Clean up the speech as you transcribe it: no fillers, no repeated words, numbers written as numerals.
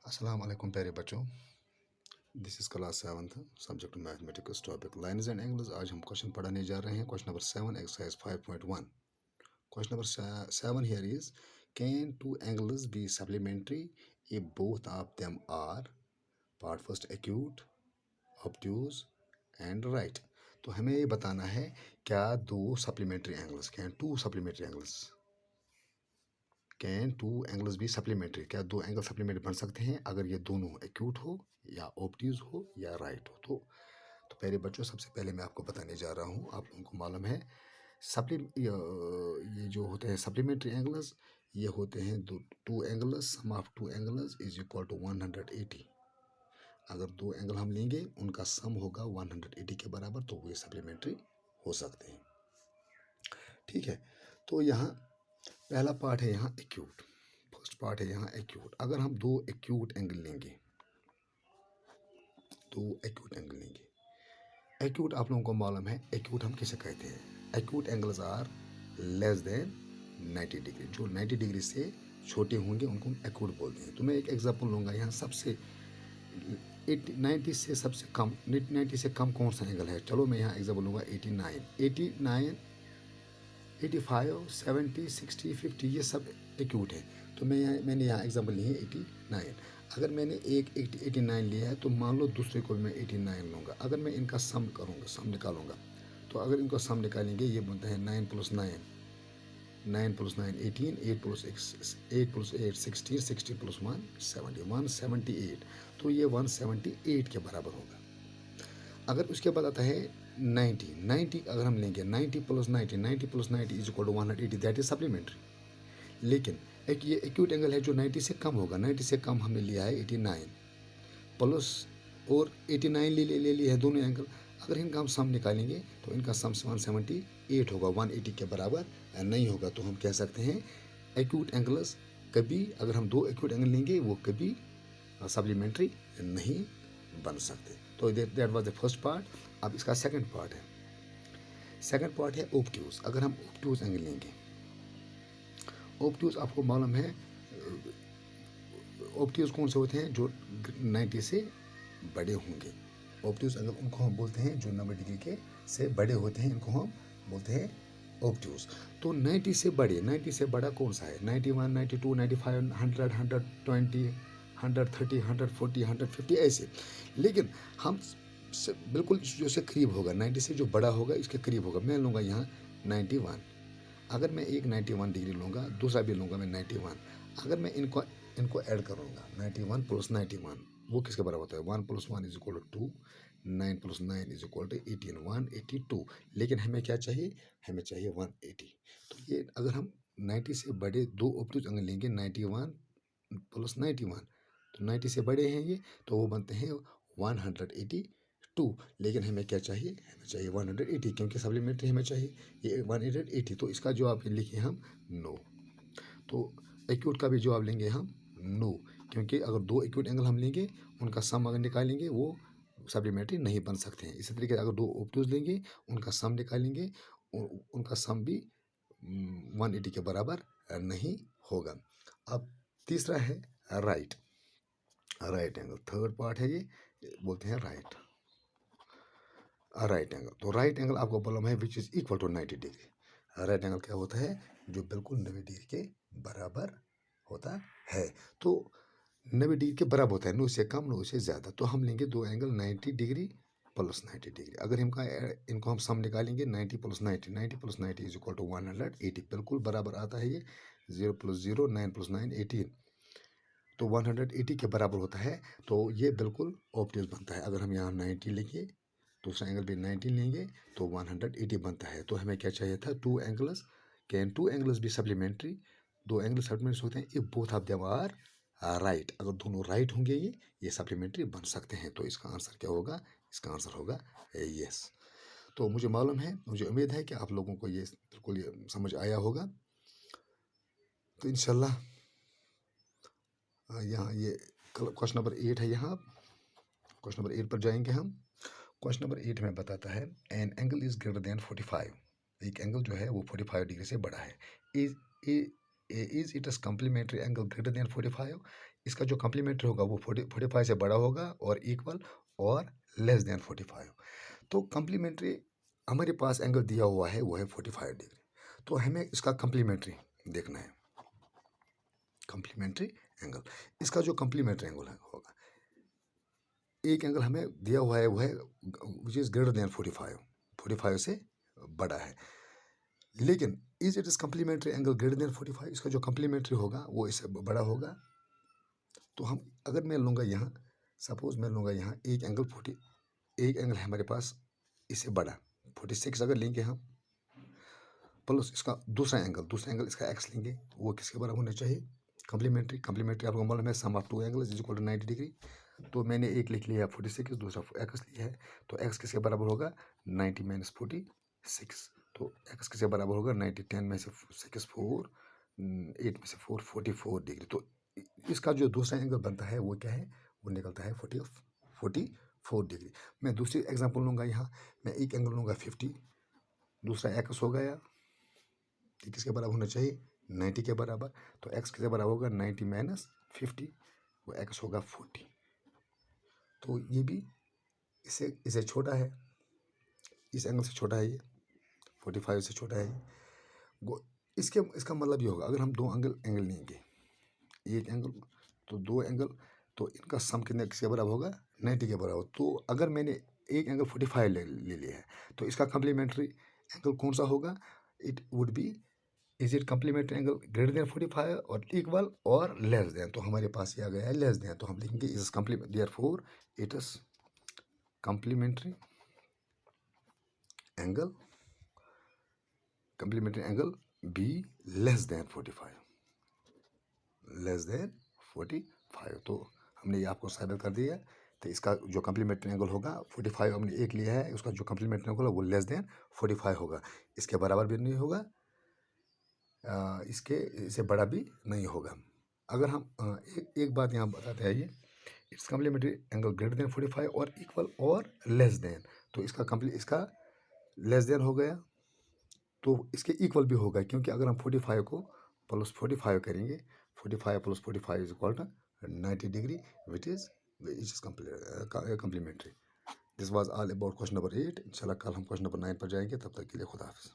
अस्सलाम वालेकुम प्यारे बच्चों। This is class 7th subject mathematics topic lines and angles. आज हम क्वेश्चन पढ़ाने जा रहे हैं। Question number 7 exercise 5.1। Question number 7 here is, can two angles be supplementary if both of them are part first acute, obtuse and right। तो हमें ये बताना है क्या दो supplementary angles, can to supplementary angles, can two angles भी supplementary, क्या दो एंगल सप्लीमेंट्री बन सकते हैं अगर ये दोनों एक्यूट हो या ऑब्ट्यूज हो या राइट हो। तो पहले बच्चों, सबसे पहले मैं आपको बताने जा रहा हूँ, आप लोगों को मालूम है ये जो होते हैं सप्लीमेंट्री एंगल्स, ये होते हैं two angles, sum of two angles is equal to 180। अगर दो एंगल हम लेंगे उनका सम होगा 180 के बराबर, तो वो सप्लीमेंट्री हो सकते हैं। ठीक है, तो यहाँ पहला पार्ट है यहाँ एक्यूट, फर्स्ट पार्ट है यहाँ एक्यूट। अगर हम दो एक्यूट एंगल लेंगे, एक्यूट आप लोगों को मालूम है एक्यूट हम किसे कहते हैं। Acute angles are less than 90 degree, जो 90 डिग्री से छोटे होंगे उनको हम एक्यूट बोलते हैं। तो मैं एक एग्जांपल लूँगा यहाँ, सबसे 90 से सबसे कम, 90 से कम कौन सा एंगल है। चलो मैं यहाँ एग्जांपल लूँगा 89, 85, 70, 60, 50, ये सब एक्यूट है। तो मैंने यहाँ एग्जांपल ली है 89। अगर मैंने एक 89 लिया है तो मान लो दूसरे को मैं 89 लूँगा। अगर मैं इनका सम करूँगा, सम निकालूंगा, तो अगर इनको सम निकालेंगे ये बनता है 9 + 9, 9 + 9 18, 8 + 8 16, 60 + 1 70, 178। तो ये 178 के बराबर होगा। अगर उसके बाद आता है 90 अगर हम लेंगे 90 + 90, 90 + 90 is equal to 180, that is supplementary. लेकिन एक ये एक्यूट एंगल है जो 90 से कम होगा। 90 से कम हमने लिया है 89 प्लस और 89 ले लिए है दोनों एंगल। अगर इनका हम सम निकालेंगे तो इनका सम 178 होगा, 180 के बराबर नहीं होगा। तो हम कह सकते हैं एक्यूट एंगल्स कभी, अगर हम दो एक्यूट एंगल लेंगे वो कभी सप्लीमेंट्री नहीं बन सकते। तो that was the first part. अब इसका सेकंड पार्ट है, सेकंड पार्ट है ऑब्ट्यूज। अगर हम ऑब्ट्यूज एंगल लेंगे, ऑब्ट्यूज आपको मालूम है ऑब्ट्यूज कौन से होते हैं, जो 90 से बड़े होंगे। ऑब्ट्यूज एंगल उनको हम बोलते हैं जो 90 डिग्री के से बड़े होते हैं, इनको हम बोलते हैं ऑब्ट्यूज। तो 90 से बड़े, 90 से बड़ा कौन सा है, 91, 92, 95, 100, 120, 130, 140, 150 ऐसे। लेकिन हम बिल्कुल जो से करीब होगा, 90 से जो बड़ा होगा इसके करीब होगा। मैं लूँगा यहाँ 91। अगर मैं एक 91 डिग्री लूँगा, दूसरा भी लूँगा मैं 91। अगर मैं इनको ऐड करूँगा 91 + 91, वो किसके बराबर होता है, 1 + 1 is equal to 2, 9 + 9 is equal to 18, 182। लेकिन हमें क्या चाहिए, हमें चाहिए 180। तो ये अगर हम 90 से बड़े दो ऑब्ट्यूज एंगल लेंगे, 91 + 91, तो 90 से बड़े हैं ये, तो वो बनते हैं 182। लेकिन हमें क्या चाहिए, हमें चाहिए 180, क्योंकि सप्लीमेंट्री हमें चाहिए ये 180। तो इसका जवाब लिखिए हम नो। तो एक्यूट का भी जवाब लेंगे हम नो, क्योंकि अगर दो एक्यूट एंगल हम लेंगे उनका सम अगर निकालेंगे वो सप्लीमेंट्री नहीं बन सकते हैं। इसी तरीके से अगर दो ऑब्ट्यूज लेंगे उनका सम निकालेंगे, उनका सम भी 180 के बराबर नहीं होगा। अब तीसरा है right, right angle, third part है ये, बोलते हैं राइट एंगल। तो राइट एंगल आपको मालूम है which is equal to 90 degree. Right angle क्या होता है, जो बिल्कुल 90 डिग्री के बराबर होता है। तो 90 डिग्री के बराबर होता है, नो से कम नो से ज़्यादा। तो हम लेंगे दो एंगल 90 डिग्री + 90 डिग्री। अगर इनको हम सम निकालेंगे 90 + 90, 90 + 90 इज इक्वल टू 180, बिल्कुल बराबर आता है ये। 0 + 0, 9 + 9 18, तो 180 के बराबर होता है। तो ये बिल्कुल ऑब्ट्यूज बनता है। अगर हम यहाँ 90 लेंगे, दूसरा एंगल भी 90 लेंगे, तो 180 बनता है। तो हमें क्या चाहिए था, two angles, can two angles भी सप्लीमेंट्री, दो एंगल सप्लीमेंट्री होते हैं if both of them are right. अगर दोनों राइट होंगे ये सप्लीमेंट्री बन सकते हैं। तो इसका आंसर क्या होगा, इसका आंसर होगा यस। तो मुझे मालूम है, मुझे उम्मीद है कि आप लोगों को ये बिल्कुल ये समझ आया होगा। तो इंशाल्लाह यहाँ ये क्वेश्चन नंबर 8 है। यहाँ क्वेश्चन नंबर 8 पर जाएंगे हम। क्वेश्चन नंबर 8 में बताता है an angle is greater than 45, एक एंगल जो है वो 45 डिग्री से बड़ा है। Is it is complementary angle greater than 45, इसका जो कम्प्लीमेंट्री होगा वो 45 से बड़ा होगा और इक्वल और लेस देन 45। तो कम्प्लीमेंट्री हमारे पास एंगल दिया हुआ है वो है 45 डिग्री। तो हमें इसका कम्प्लीमेंट्री देखना है, कम्प्लीमेंट्री एंगल। इसका जो कम्प्लीमेंट्री एंगल होगा, एक एंगल हमें दिया हुआ है वो है विच इज़ ग्रेटर देन 45, 45 से बड़ा है। लेकिन is it is complementary angle greater than 45, इसका जो कम्प्लीमेंट्री होगा वो इससे बड़ा होगा। तो हम अगर मैं लूँगा यहाँ, सपोज मैं लूँगा यहाँ एक एंगल 40, एक एंगल है हमारे पास इससे बड़ा 46 अगर लेंगे हम, प्लस इसका दूसरा एंगल इसका एक्स लेंगे, वो किसके बराबर होना चाहिए, कम्प्लीमेंट्री। कम्प्लीमेंट्री आपको मालूम है sum of two angles is equal to 90 degree. तो मैंने एक लिख लिया 46, दूसरा एक्स लिया है, तो एक्स किसके बराबर होगा 90 माइनस 46। तो एक्स किसके बराबर होगा 90, 10 में से 6 4, 8 में से 4, 44 डिग्री। तो इसका जो दूसरा एंगल बनता है वो क्या है, वो निकलता है 44 डिग्री। मैं दूसरी एग्जांपल लूँगा यहाँ, मैं एक एंगल लूँगा 50, दूसरा एक्स हो गया, ये किसके बराबर होना चाहिए 90 के बराबर। तो एक्स किसके बराबर होगा 90 माइनस 50, वो एक्स होगा 40। तो ये भी इससे छोटा है, इस एंगल से छोटा है, ये 45 से छोटा है वो। इसका मतलब ये होगा अगर हम दो एंगल लेंगे, एक एंगल तो दो एंगल, तो इनका सम कितने किसके बराबर होगा 90 के बराबर। तो अगर मैंने एक एंगल 45 ले लिया है, तो इसका कम्प्लीमेंट्री एंगल कौन सा होगा, it would be is it complementary angle greater than 45 और इक्वल और लेस देन। तो हमारे पास ये आ गया है लेस देन, तो हम लिखेंगे is complement therefore it is complementary angle be less than 45, less than 45। तो हमने ये आपको साबित कर दिया। तो इसका जो कम्प्लीमेंट्री एंगल होगा 45 हमने एक लिया है, उसका जो कम्प्लीमेंट्री एंगल है वो लेस देन 45 होगा, इसके बराबर भी नहीं होगा, इससे बड़ा भी नहीं होगा। अगर हम एक बात यहाँ बताते हैं, ये it's complementary angle greater than 45 और इक्वल और लेस देन। तो इसका लेस देन हो गया, तो इसके इक्वल भी होगा, क्योंकि अगर हम 45 को प्लस 45 करेंगे, 45 plus 45 is equal to 90 degree which is complementary. This was all about question number 8। इंशाल्लाह कल हम क्वेश्चन नंबर 9 पर जाएंगे, तब तक के लिए खुदा हाफिज़।